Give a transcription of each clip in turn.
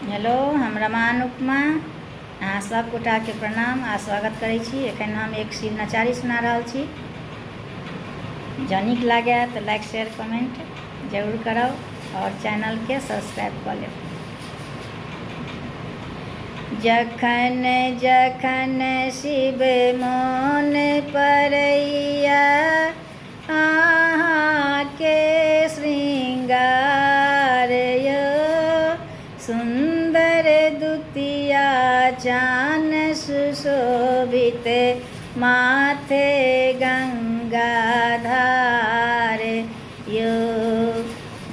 Hello, हम रमा उपमा अहाँ सब गोटा के प्रणाम आ स्वागत करै छी। एखन हम एक शिव नचारी सुना रहल छी। जँ नीक लागे तऽ लाइक शेयर कमेंट जरूर करब और चैनल के सब्सक्राइब कऽ लेब। जखन जखन शिव मोन पड़ैया अहाँके श्रृंगार यो, सुंदर दुतिया चान सुशोभित माथे गंगाधार यो।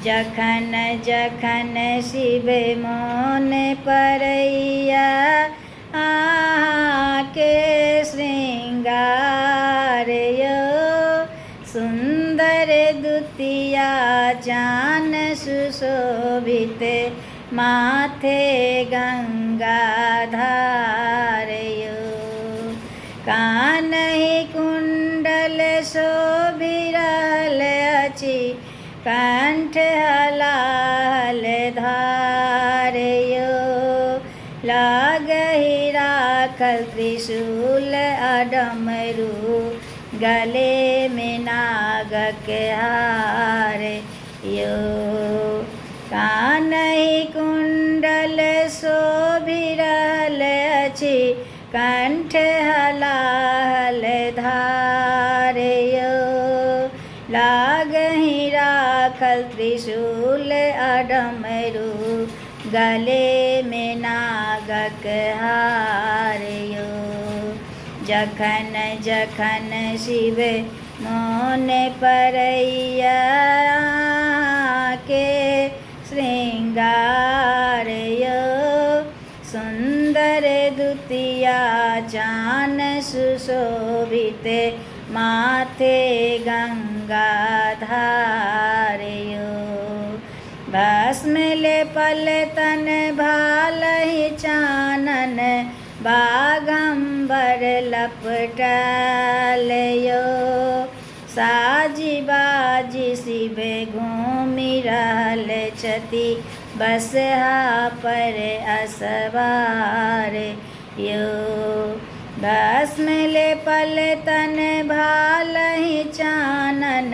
जखन जखन शिव मोन पड़ैया अहाँके श्रृंगार यो, सुंदर दुतिया चान सुशोभित माथे गंगाधार यो। कान्हि कुंडल शोभि रहल अछि, कंठ हलाहल धार यो। लागहि राखल त्रिशूल आ डमरू, गले में नागक हार यो। कान्हि कुंडल शोभि रहल अछि, कंठ हलाहल धार यो। लागहि राखल त्रिशूल आ डमरू, गले में नागक हार यो। जखन जखन शिव मोन पड़ैया अहाँके श्रृंगार यो, सुंदर दुतिया चान सुशोभित माथे गंगाधार यो। भस्म लेपल तन भालहि चानन, बागंबर लपटाल यो। साजी बाजी शिव घूमि रहल छथि, बसहा पर असवार यो। भस्म लेपल तन भालहि चानन,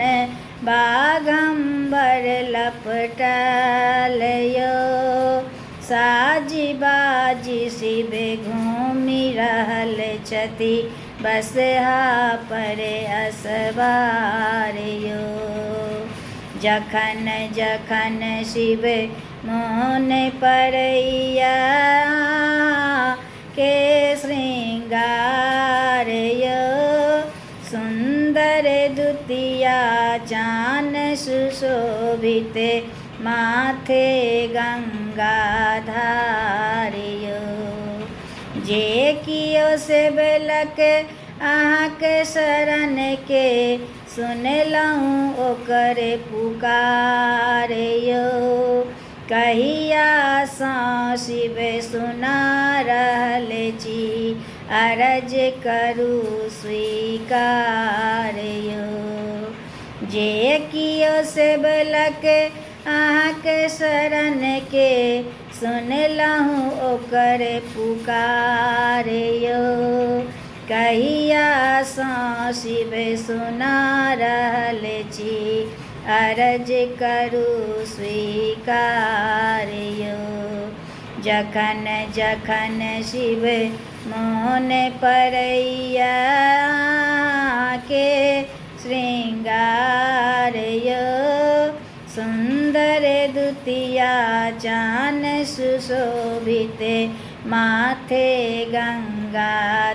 बागंबर लपटाल यो। साजी बाजी शिव घूमि रहल छथि, बसहा पर असवार यो। जखन जखन शिव मोन पड़ैया अहाँके श्रृंगार यो, सुंदर दुतिया चान सुशोभित माथे गंगाधार यो। जे कियो से बेलक अहाँके शरण के, सुनलहुँ ओकर पुकार यो। कहिया सँ शिव सुना रहल छी, अरज करू स्वीकार यो। जे कियो से बेलक अहाँके शरण के, सुनलहुँ ओकर पुकार यो। कहिया सँ शिव सुना रहल छी, अरज करू स्वीकार यो। जखन जखन शिव मोन पड़ैया अहाँके श्रृंगार यो, सुंदर दुतिया चान सुशोभित माथे गंगाधार